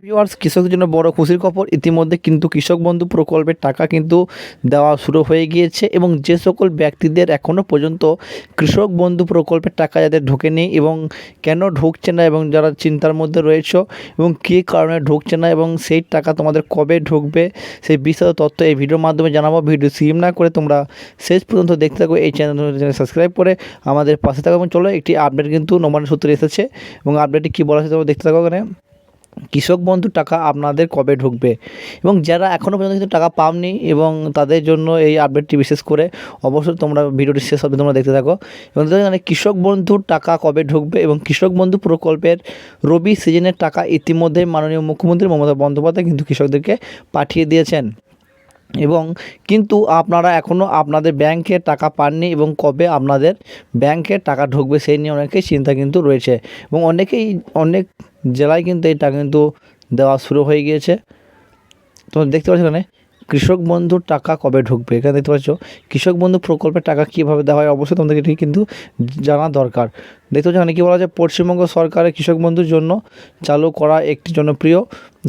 Viewers, কৃষকদের জন্য বড় খুশির খবর। ইতিমধ্যে কিন্তু কৃষক বন্ধু প্রকল্পের টাকা কিন্তু দেওয়া শুরু হয়ে গিয়েছে এবং যে সকল ব্যক্তিদের এখনও পর্যন্ত কৃষক বন্ধু প্রকল্পের টাকা যাদের ঢোকেনি এবং কেন ঢুকছে না এবং যারা চিন্তার মধ্যে রয়েছে এবং কী কারণে ঢুকছে না এবং সেই টাকা তোমাদের কবে ঢুকবে সেই বিস্তারিত তথ্য এই ভিডিওর মাধ্যমে জানাবো। ভিডিও স্কিপ না করে তোমরা শেষ পর্যন্ত দেখতে থাকো। এই চ্যানেল সাবস্ক্রাইব করে আমাদের পাশে থাকো এবং চলো একটি আপডেট কিন্তু নবান্ন সূত্রে এসেছে এবং আপডেটটি কী বলা হয়েছে তোমরা দেখতে থাকো। এখানে কৃষক বন্ধুর টাকা আপনাদের কবে ঢুকবে এবং যারা এখনও পর্যন্ত কিন্তু টাকা পাওনি এবং তাদের জন্য এই আপডেটটি বিশেষ করে অবশ্যই তোমরা ভিডিওটি শেষ অবধি তোমরা দেখতে থাকো। এবং তাদের কৃষক বন্ধুর টাকা কবে ঢুকবে এবং কৃষক বন্ধু প্রকল্পের রবি সিজনের টাকা ইতিমধ্যে মাননীয় মুখ্যমন্ত্রী মমতা বন্দ্যোপাধ্যায় কিন্তু কৃষকদেরকে পাঠিয়ে দিয়েছেন এবং কিন্তু আপনারা এখনও আপনাদের ব্যাংকে টাকা পাননি এবং কবে আপনাদের ব্যাংকে টাকা ঢুকবে সেই নিয়ে অনেকেই চিন্তা কিন্তু রয়েছে এবং অনেক জেলায় কিন্তু এই টাকা কিন্তু দেওয়া শুরু হয়ে গিয়েছে। তোমরা দেখতে পাচ্ছ এখানে কৃষক বন্ধুর টাকা কবে ঢুকবে। এখানে দেখতে পাচ্ছ কৃষক বন্ধু প্রকল্পের টাকা কীভাবে দেওয়া হয়, অবশ্যই তোমাদেরকে এটি কিন্তু জানা দরকার। দেখতে পাচ্ছ এখানে কী বলা যায়, পশ্চিমবঙ্গ সরকারের কৃষক বন্ধুর জন্য চালু করা একটি জনপ্রিয়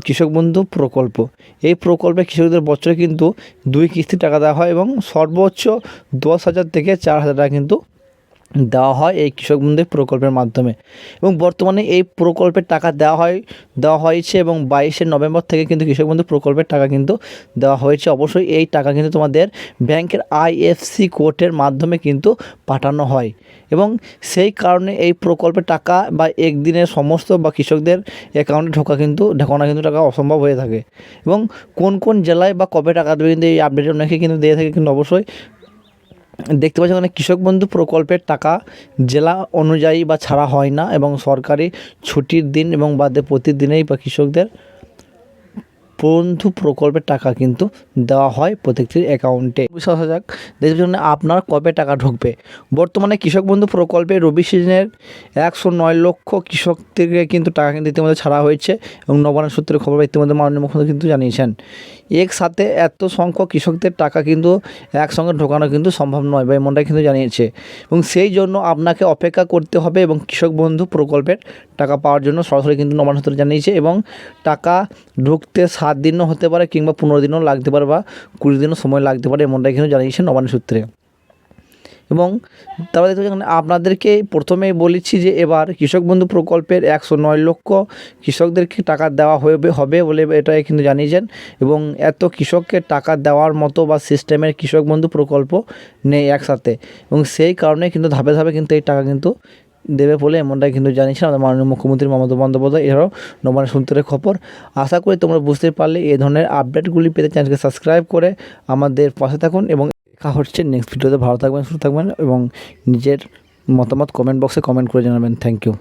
কৃষক বন্ধু প্রকল্প। এই প্রকল্পে কৃষকদের বছরে কিন্তু 2 কিস্তি টাকা দেওয়া হয় এবং সর্বোচ্চ 10,000 থেকে 4,000 টাকা কিন্তু দেওয়া হয় এই কৃষক বন্ধু প্রকল্পের মাধ্যমে এবং বর্তমানে এই প্রকল্পের টাকা দেওয়া হয়েছে এবং 22শে নভেম্বর থেকে কিন্তু কৃষক বন্ধু প্রকল্পের টাকা কিন্তু দেওয়া হয়েছে। অবশ্যই এই টাকা কিন্তু তোমাদের ব্যাংকের আইএফসি কোডের মাধ্যমে কিন্তু পাঠানো হয় এবং সেই কারণে এই প্রকল্পের টাকা বা একদিনের সমস্ত বা কৃষকদের অ্যাকাউন্টে ঢোকানো কিন্তু টাকা অসম্ভব হয়ে থাকে এবং কোন জেলায় বা কবে টাকা দেবে কিন্তু এই আপডেট অনেকে কিন্তু দিয়ে থাকে। কিন্তু অবশ্যই দেখতে পাচ্ছি মানে কৃষক বন্ধু প্রকল্পের টাকা জেলা অনুযায়ী বা ছাড়া হয় না এবং সরকারি ছুটির দিন এবং বাদে প্রতিদিনেই বা কৃষকদের বন্ধু প্রকল্পের টাকা কিন্তু দেওয়া হয় প্রত্যেকটির অ্যাকাউন্টে। বিশ্বাস যাক দেখতে জন্য আপনার কবে টাকা ঢুকবে। বর্তমানে কৃষক বন্ধু প্রকল্পে রবি সিজনের 109 লক্ষ কৃষকদেরকে কিন্তু টাকা কিন্তু ইতিমধ্যে ছাড়া হয়েছে এবং নবান্ন সূত্রের খবর ইতিমধ্যে মাননীয় মুখ্যমন্ত্রী কিন্তু জানিয়েছেন। একসাথে এত সংখ্যক কৃষকদের টাকা কিন্তু একসঙ্গে ঢোকানো কিন্তু সম্ভব নয় বা এমনটাই কিন্তু জানিয়েছে এবং সেই জন্য আপনাকে অপেক্ষা করতে হবে এবং কৃষক বন্ধু প্রকল্পের টাকা পাওয়ার জন্য সরাসরি কিন্তু নবান্ন সূত্রে জানিয়েছে এবং টাকা ঢুকতে 7 দিনও হতে পারে কিংবা 15 দিনও লাগতে পারে বা 20 দিনও সময় লাগতে পারে এমনটাই কিন্তু জানিয়েছে নবান্ন সূত্রে। এবং তারপরে দেখতে পাচ্ছি আপনাদেরকে প্রথমেই বলেছি যে এবার কৃষক বন্ধু প্রকল্পের 109 লক্ষ কৃষকদেরকে টাকা দেওয়া হবে বলে এটাই কিন্তু জানিয়েছেন এবং এত কৃষককে টাকা দেওয়ার মতো বা সিস্টেমের কৃষক বন্ধু প্রকল্প নেই একসাথে এবং সেই কারণে কিন্তু ধাপে ধাপে কিন্তু এই টাকা কিন্তু দেবে বলে এমনটাই কিন্তু জানিয়েছেন আমাদের মাননীয় মুখ্যমন্ত্রী মমতা বন্দ্যোপাধ্যায়। এছাড়াও নবান্ন সূত্রের খবর আশা করি তোমরা বুঝতে পারলে এই ধরনের আপডেটগুলি পেতে চ্যানেলকে সাবস্ক্রাইব করে আমাদের পাশে থাকুন এবং দেখা হচ্ছে নেক্সট ভিডিওতে। ভালো থাকবেন, সুস্থ থাকবেন এবং নিজের মতামত কমেন্ট বক্সে কমেন্ট করে জানাবেন। Thank you.